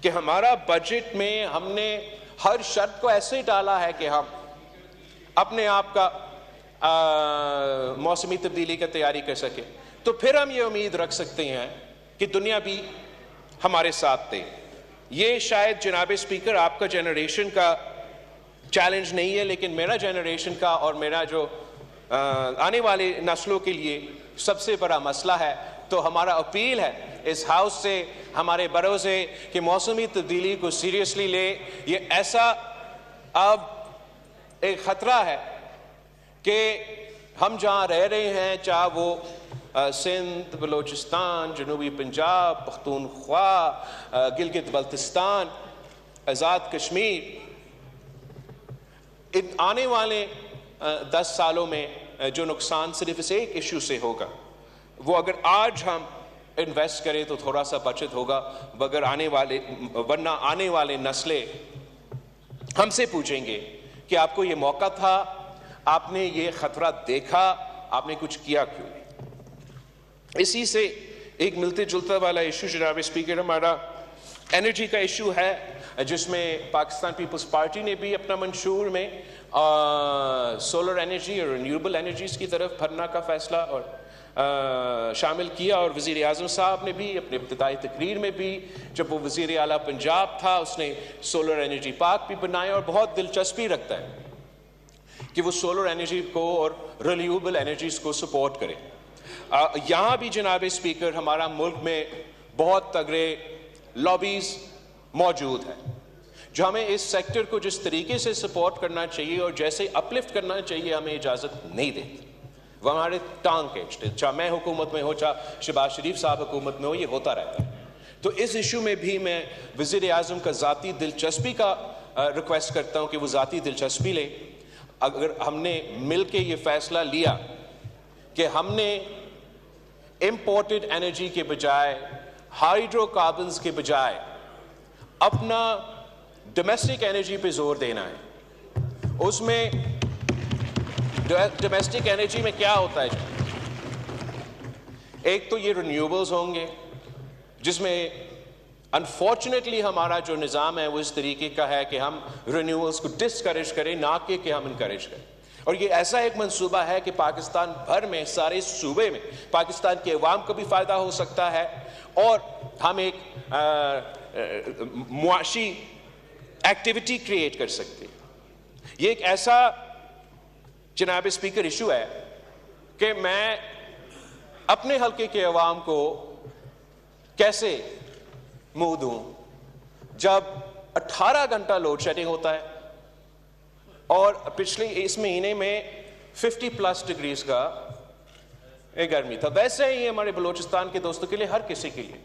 کہ ہمارا بجٹ میں ہم نے ہر شرط کو ایسے ڈالا ہے کہ ہم اپنے آپ کا موسمی تبدیلی کا تیاری کر سکیں، تو پھر ہم یہ امید رکھ سکتے ہیں کہ دنیا بھی ہمارے ساتھ دے۔ یہ شاید جناب اسپیکر آپ کا جنریشن کا چیلنج نہیں ہے، لیکن میرا جنریشن کا اور میرا جو آنے والے نسلوں کے لیے سب سے بڑا مسئلہ ہے۔ تو ہمارا اپیل ہے اس ہاؤس سے، ہمارے بڑوں سے، کہ موسمی تبدیلی کو سیریسلی لے۔ یہ ایسا اب ایک خطرہ ہے کہ ہم جہاں رہ رہے ہیں، چاہے وہ سندھ، بلوچستان، جنوبی پنجاب، پختونخوا، گلگت بلتستان، آزاد کشمیر، ان آنے والے 10 سالوں میں جو نقصان صرف اس ایک ایشو سے ہوگا، وہ اگر آج ہم انویسٹ کریں تو تھوڑا سا بچت ہوگا، ورنہ آنے والے نسلیں ہم سے پوچھیں گے کہ آپ کو یہ موقع تھا، آپ نے یہ خطرہ دیکھا، آپ نے کچھ کیا کیوں؟ اسی سے ایک ملتے جلتا والا ایشو جناب اسپیکر ہمارا انرجی کا ایشو ہے، جس میں پاکستان پیپلز پارٹی نے بھی اپنا منشور میں سولر انرجی اور رینیوبل انرجیز کی طرف بھرنا کا فیصلہ اور شامل کیا، اور وزیر اعظم صاحب نے بھی اپنے ابتدائی تقریر میں بھی، جب وہ وزیر اعلیٰ پنجاب تھا، اس نے سولر انرجی پارک بھی بنایا، اور بہت دلچسپی رکھتا ہے کہ وہ سولر انرجی کو اور رینیوبل انرجیز کو سپورٹ کرے۔ یہاں بھی جناب اسپیکر ہمارا ملک میں بہت تگڑے لابیز موجود ہیں جو ہمیں اس سیکٹر کو جس طریقے سے سپورٹ کرنا چاہیے اور جیسے اپلفٹ کرنا چاہیے ہمیں اجازت نہیں دیتی۔ وہ ہمارے ٹانگ کھینچتے، چاہے میں حکومت میں ہو، چاہے شہباز شریف صاحب حکومت میں ہو، یہ ہوتا رہتا ہے۔ تو اس ایشو میں بھی میں وزیر اعظم کا ذاتی دلچسپی کا ریکویسٹ کرتا ہوں کہ وہ ذاتی دلچسپی لے۔ اگر ہم نے مل کے یہ فیصلہ لیا کہ ہم نے امپورٹڈ انرجی کے بجائے، ہائیڈرو کاربنز کے بجائے اپنا ڈومیسٹک انرجی پہ زور دینا ہے، اس میں ڈومیسٹک انرجی میں کیا ہوتا ہے؟ ایک تو یہ رینیوبلز ہوں گے، جس میں انفارچونیٹلی ہمارا جو نظام ہے وہ اس طریقے کا ہے کہ ہم رینیوبلز کو ڈسکریج کریں، نہ کہ ہم انکریج کریں۔ اور یہ ایسا ایک منصوبہ ہے کہ پاکستان بھر میں، سارے صوبے میں پاکستان کے عوام کو بھی فائدہ ہو سکتا ہے، اور ہم ایک معاشی ایکٹیویٹی کریٹ کر سکتے ہیں۔ یہ ایک ایسا جناب اسپیکر ایشو ہے کہ میں اپنے حلقے کے عوام کو کیسے منہ دوں جب 18 گھنٹہ لوڈ شیڈنگ ہوتا ہے، اور پچھلے اس مہینے میں 50+ ڈگریز کا گرمی تھا۔ ویسے ہی ہمارے بلوچستان کے دوستوں کے لیے، ہر کسی کے لیے۔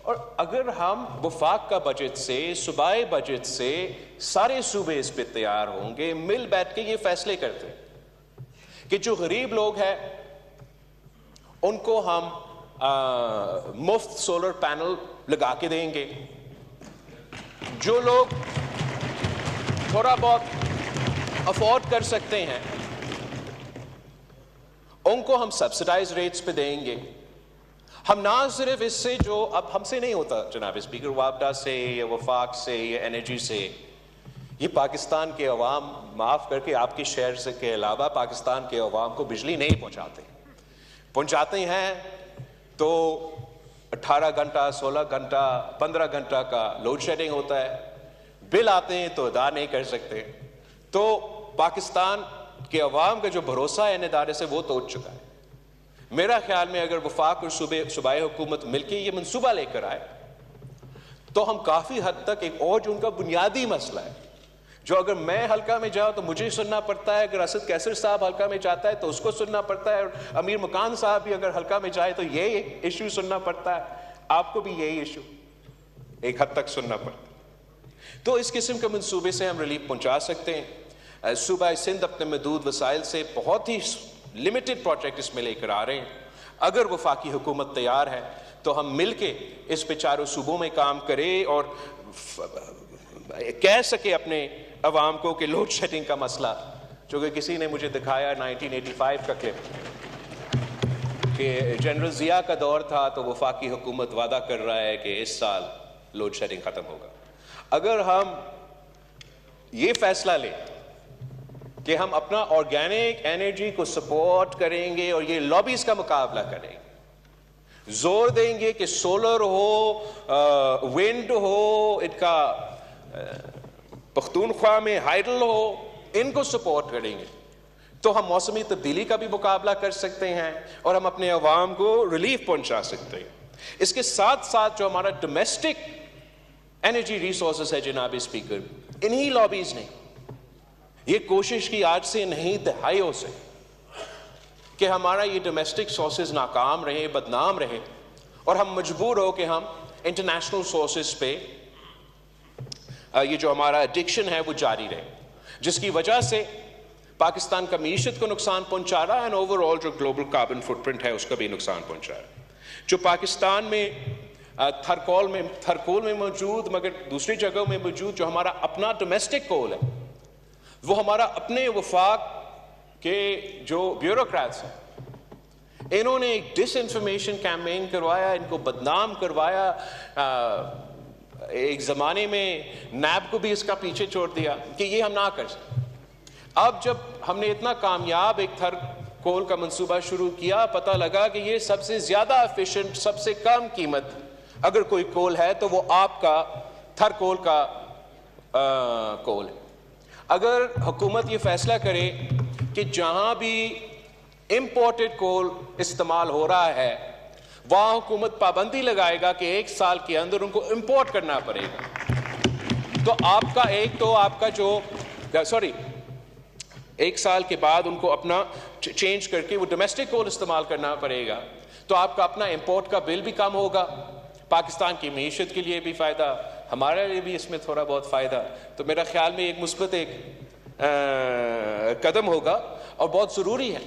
اور اگر ہم وفاق کا بجٹ سے، صوبائی بجٹ سے سارے صوبے اس پہ تیار ہوں گے، مل بیٹھ کے یہ فیصلے کرتے ہیں کہ جو غریب لوگ ہیں ان کو ہم مفت سولر پینل لگا کے دیں گے، جو لوگ تھوڑا بہت افورڈ کر سکتے ہیں ان کو ہم سبسڈائز ریٹس پہ دیں گے۔ ہم نہ صرف اس سے، جو اب ہم سے نہیں ہوتا جناب اسپیکر، وابڈا سے یا وفاق سے یا انرجی سے، یہ پاکستان کے عوام، معاف کر کے آپ کے شہر سے کے علاوہ پاکستان کے عوام کو بجلی نہیں پہنچاتے ہیں، تو 18 گھنٹہ، 16 گھنٹہ، 15 گھنٹہ کا لوڈ شیڈنگ ہوتا ہے، بل آتے ہیں تو ادا نہیں کر سکتے۔ تو پاکستان کے عوام کا جو بھروسہ ہے ان ادارے سے، وہ توڑ چکا ہے۔ میرا خیال میں اگر وفاق اور صوبائی حکومت مل کے یہ منصوبہ لے کر آئے تو ہم کافی حد تک ایک اور جو ان کا بنیادی مسئلہ ہے، جو اگر میں حلقہ میں جاؤں تو مجھے سننا پڑتا ہے، اگر اسد کیسر صاحب حلقہ میں جاتا ہے تو اس کو سننا پڑتا ہے، اور امیر مکان صاحب بھی اگر حلقہ میں جائے تو یہی ایشو سننا پڑتا ہے، آپ کو بھی یہی ایشو ایک حد تک سننا پڑتا ہے۔ تو اس قسم کے منصوبے سے ہم ریلیف پہنچا سکتے ہیں۔ صوبہ سندھ اپنے محدود وسائل سے بہت ہی لمیٹڈ پروجیکٹ اس میں لے کر آ رہے ہیں۔ اگر وفاقی حکومت تیار ہے تو ہم مل کے اس پہ چاروں صوبوں میں کام کریں اور کہہ سکے اپنے عوام کو کہ لوڈ شیڈنگ کا مسئلہ، جو کہ کسی نے مجھے دکھایا 1985 کا کلپ کہ جنرل ضیاء کا دور تھا، تو وفاقی حکومت وعدہ کر رہا ہے کہ اس سال لوڈ شیڈنگ ختم ہوگا. اگر ہم یہ فیصلہ لیں کہ ہم اپنا آرگینک انرجی کو سپورٹ کریں گے اور یہ لابیز کا مقابلہ کریں گے, زور دیں گے کہ سولر ہو, ونڈ ہو, ان کا پختونخوا میں ہائیڈل ہو, ان کو سپورٹ کریں گے, تو ہم موسمی تبدیلی کا بھی مقابلہ کر سکتے ہیں اور ہم اپنے عوام کو ریلیف پہنچا سکتے ہیں. اس کے ساتھ ساتھ جو ہمارا ڈومیسٹک انرجی ریسورسز ہے جناب اسپیکر, انہی لابیز نے یہ کوشش کی آج سے نہیں دہائیوں سے کہ ہمارا یہ ڈومیسٹک سورسز ناکام رہے, بدنام رہے, اور ہم مجبور ہو کہ ہم انٹرنیشنل سورسز پہ یہ جو ہمارا ایڈکشن ہے وہ جاری رہے, جس کی وجہ سے پاکستان کا معیشت کو نقصان پہنچا رہا ہے, اینڈ اوور آل جو گلوبل کاربن فٹ پرنٹ ہے اس کا بھی نقصان پہنچا رہا ہے. جو پاکستان میں تھرکول میں موجود مگر دوسری جگہوں میں موجود جو ہمارا اپنا ڈومیسٹک کول ہے, وہ ہمارا اپنے وفاق کے جو بیوروکریٹس ہیں, انہوں نے ایک ڈس انفارمیشن کیمپین کروایا, ان کو بدنام کروایا. ایک زمانے میں نیب کو بھی اس کا پیچھے چھوڑ دیا کہ یہ ہم نہ کر سکتے. اب جب ہم نے اتنا کامیاب ایک تھر کول کا منصوبہ شروع کیا, پتہ لگا کہ یہ سب سے زیادہ ایفیشنٹ, سب سے کم قیمت اگر کوئی کول ہے تو وہ آپ کا تھر کول کا کول ہے. اگر حکومت یہ فیصلہ کرے کہ جہاں بھی امپورٹڈ کول استعمال ہو رہا ہے وہاں حکومت پابندی لگائے گا کہ 1 سال کے اندر ان کو امپورٹ کرنا پڑے گا, تو آپ کا جو 1 سال کے بعد ان کو اپنا چینج کر کے وہ ڈومیسٹک کول استعمال کرنا پڑے گا, تو آپ کا اپنا امپورٹ کا بل بھی کم ہوگا, پاکستان کی معیشت کے لیے بھی فائدہ, ہمارے لیے بھی اس میں تھوڑا بہت فائدہ. تو میرا خیال میں ایک مثبت قدم ہوگا اور بہت ضروری ہے